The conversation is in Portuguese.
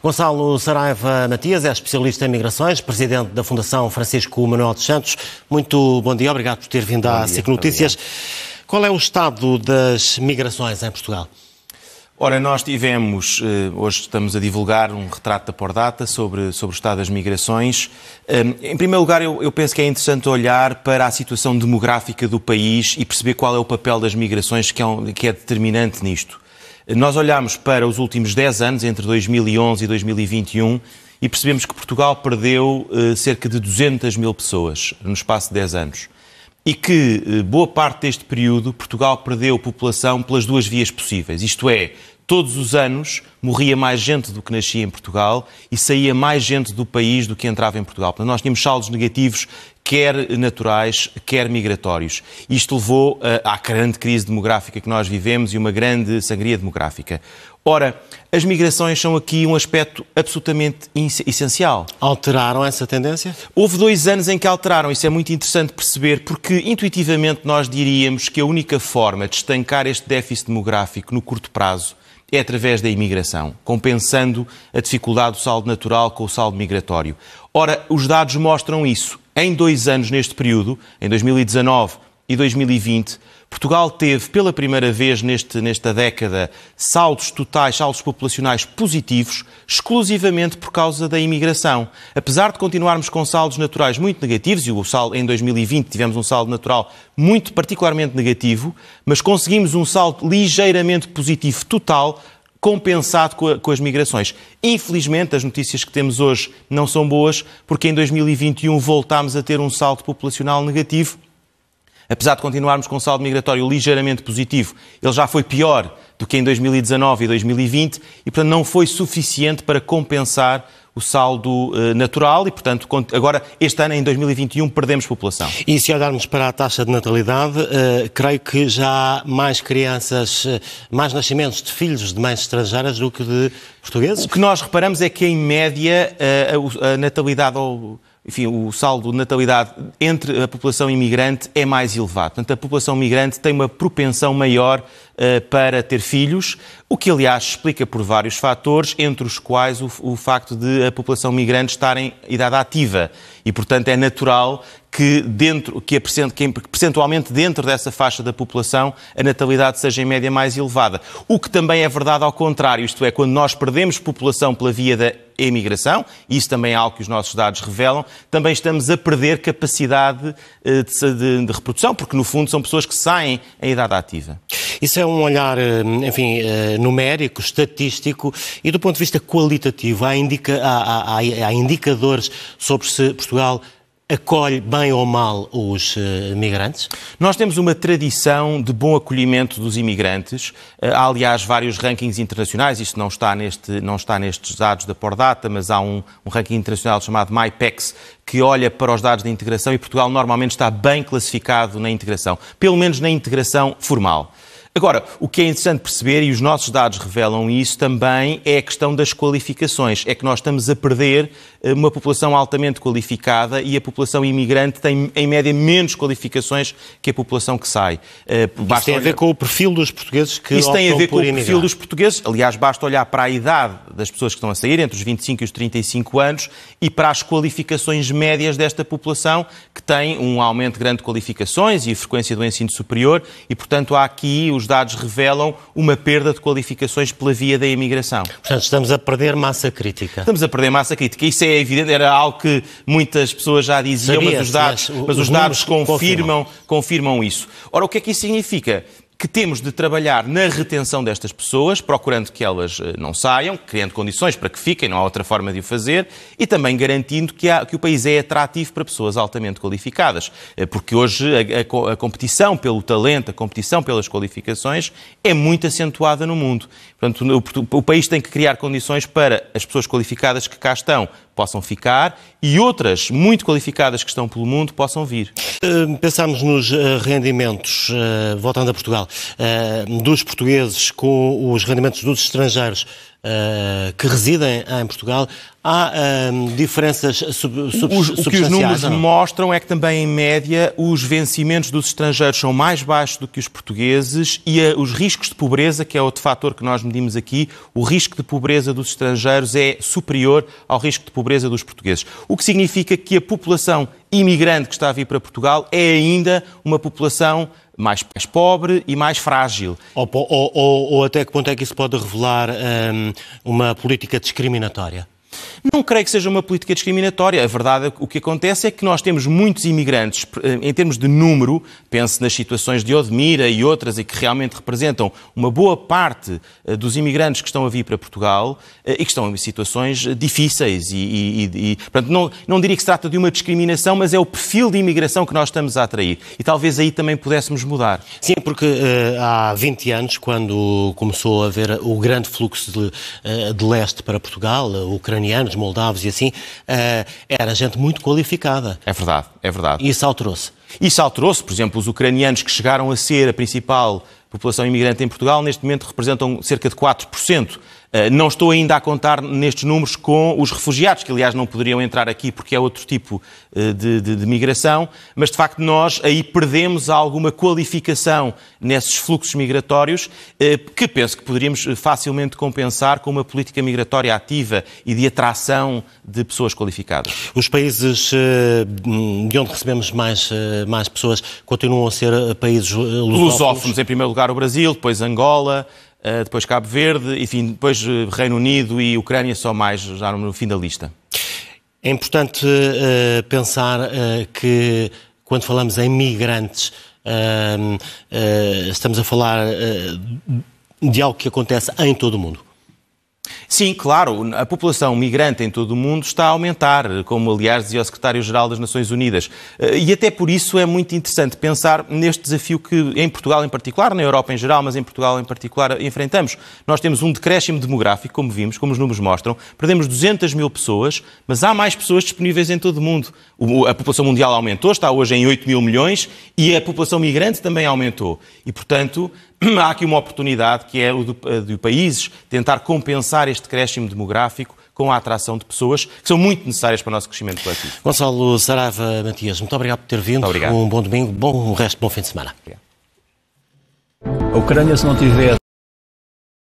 Gonçalo Saraiva Matias é especialista em migrações, presidente da Fundação Francisco Manuel dos Santos. Muito bom dia, obrigado por ter vindo à SIC Notícias. Qual é o estado das migrações em Portugal? Ora, nós tivemos, hoje estamos a divulgar um retrato da Pordata sobre o estado das migrações. Em primeiro lugar, eu penso que é interessante olhar para a situação demográfica do país e perceber qual é o papel das migrações que é determinante nisto. Nós olhamos para os últimos 10 anos, entre 2011 e 2021, e percebemos que Portugal perdeu cerca de 200 mil pessoas no espaço de 10 anos. E que, boa parte deste período, Portugal perdeu população pelas duas vias possíveis. Isto é, todos os anos morria mais gente do que nascia em Portugal e saía mais gente do país do que entrava em Portugal. Portanto, nós tínhamos saldos negativos, quer naturais, quer migratórios. Isto levou à grande crise demográfica que nós vivemos e uma grande sangria demográfica. Ora, as migrações são aqui um aspecto absolutamente essencial. Alteraram essa tendência? Houve 2 anos em que alteraram. Isso é muito interessante perceber, porque intuitivamente nós diríamos que a única forma de estancar este déficit demográfico no curto prazo é através da imigração, compensando a dificuldade do saldo natural com o saldo migratório. Ora, os dados mostram isso. Em 2 anos neste período, em 2019 e 2020, Portugal teve, pela primeira vez nesta década, saldos totais, saldos populacionais positivos, exclusivamente por causa da imigração. Apesar de continuarmos com saldos naturais muito negativos, e em 2020 tivemos um saldo natural muito particularmente negativo, mas conseguimos um saldo ligeiramente positivo total, compensado com as migrações. Infelizmente, as notícias que temos hoje não são boas, porque em 2021 voltámos a ter um saldo populacional negativo. Apesar de continuarmos com um saldo migratório ligeiramente positivo, ele já foi pior do que em 2019 e 2020 e, portanto, não foi suficiente para compensar o saldo natural e, portanto, agora, este ano, em 2021, perdemos população. E se olharmos para a taxa de natalidade, creio que já há mais crianças, mais nascimentos de filhos de mães estrangeiras do que de portugueses? O que nós reparamos é que, em média, a natalidade o saldo de natalidade entre a população imigrante é mais elevado. Portanto, a população migrante tem uma propensão maior para ter filhos, o que, aliás, explica por vários fatores, entre os quais o facto de a população migrante estar em idade ativa. E, portanto, é natural que percentualmente dentro dessa faixa da população a natalidade seja em média mais elevada. O que também é verdade ao contrário, isto é, quando nós perdemos população pela via da emigração, e isso também é algo que os nossos dados revelam, também estamos a perder capacidade de reprodução, porque no fundo são pessoas que saem em idade ativa. Isso é um olhar, enfim, numérico, estatístico e do ponto de vista qualitativo. Há indicadores sobre se Portugal acolhe bem ou mal os migrantes? Nós temos uma tradição de bom acolhimento dos imigrantes. Há, aliás, vários rankings internacionais. Isto não está nestes dados da Pordata, mas há um ranking internacional chamado MyPEX que olha para os dados de integração e Portugal normalmente está bem classificado na integração, pelo menos na integração formal. Agora, o que é interessante perceber, e os nossos dados revelam isso também, é a questão das qualificações. É que nós estamos a perder uma população altamente qualificada e a população imigrante tem, em média, menos qualificações que a população que sai. Isso tem a ver com o perfil dos portugueses que Isso tem a ver com o emigrar. perfil dos portugueses. Aliás, basta olhar para a idade das pessoas que estão a sair, entre os 25 e os 35 anos, e para as qualificações médias desta população, que tem um aumento grande de qualificações e a frequência do ensino superior, e, portanto, há aqui, os dados revelam uma perda de qualificações pela via da imigração. Portanto, estamos a perder massa crítica. Estamos a perder massa crítica. Isso é evidente, era algo que muitas pessoas já diziam, mas os dados confirmam isso. Ora, o que é que isso significa? Que temos de trabalhar na retenção destas pessoas, procurando que elas não saiam, criando condições para que fiquem, não há outra forma de o fazer, e também garantindo que o país é atrativo para pessoas altamente qualificadas. Porque hoje a competição pelo talento, a competição pelas qualificações é muito acentuada no mundo. Portanto, o país tem que criar condições para as pessoas qualificadas que cá estão possam ficar e outras muito qualificadas que estão pelo mundo possam vir. Pensamos nos rendimentos, voltando a Portugal, dos portugueses com os rendimentos dos estrangeiros que residem em Portugal, há diferenças substanciais? O que os números mostram é que também, em média, os vencimentos dos estrangeiros são mais baixos do que os portugueses e os riscos de pobreza, que é outro fator que nós medimos aqui, o risco de pobreza dos estrangeiros é superior ao risco de pobreza dos portugueses. O que significa que a população imigrante que está a vir para Portugal é ainda uma população mais pobre e mais frágil. Ou até que ponto é que isso pode revelar uma política discriminatória? Não creio que seja uma política discriminatória. A verdade, o que acontece é que nós temos muitos imigrantes, em termos de número, pense nas situações de Odmira e outras, e que realmente representam uma boa parte dos imigrantes que estão a vir para Portugal e que estão em situações difíceis. Portanto, não diria que se trata de uma discriminação, mas é o perfil de imigração que nós estamos a atrair. E talvez aí também pudéssemos mudar. Sim, porque há 20 anos, quando começou a haver o grande fluxo de leste para Portugal, ucranianos, moldavos e assim, era gente muito qualificada. É verdade, é verdade. E isso alterou-se. Isso alterou-se. Por exemplo, os ucranianos que chegaram a ser a principal população imigrante em Portugal, neste momento representam cerca de 4%. Não estou ainda a contar nestes números com os refugiados, que aliás não poderiam entrar aqui porque é outro tipo de migração, mas de facto nós aí perdemos alguma qualificação nesses fluxos migratórios que penso que poderíamos facilmente compensar com uma política migratória ativa e de atração de pessoas qualificadas. Os países de onde recebemos mais pessoas continuam a ser países lusófonos. Em primeiro lugar o Brasil, depois Angola, depois Cabo Verde, enfim, depois Reino Unido e Ucrânia só mais já no fim da lista. É importante pensar que quando falamos em migrantes estamos a falar de algo que acontece em todo o mundo. Sim, claro, a população migrante em todo o mundo está a aumentar, como aliás dizia o Secretário-Geral das Nações Unidas. E até por isso é muito interessante pensar neste desafio que em Portugal em particular, na Europa em geral, mas em Portugal em particular, enfrentamos. Nós temos um decréscimo demográfico, como vimos, como os números mostram, perdemos 200 mil pessoas, mas há mais pessoas disponíveis em todo o mundo. A população mundial aumentou, está hoje em 8 mil milhões e a população migrante também aumentou. E, portanto, há aqui uma oportunidade que é o de países tentar compensar este decréscimo demográfico com a atração de pessoas que são muito necessárias para o nosso crescimento coletivo. Gonçalo Saraiva Matias, muito obrigado por ter vindo. Muito obrigado. Um bom domingo, bom resto, bom fim de semana. Obrigado. A Ucrânia, se não tiver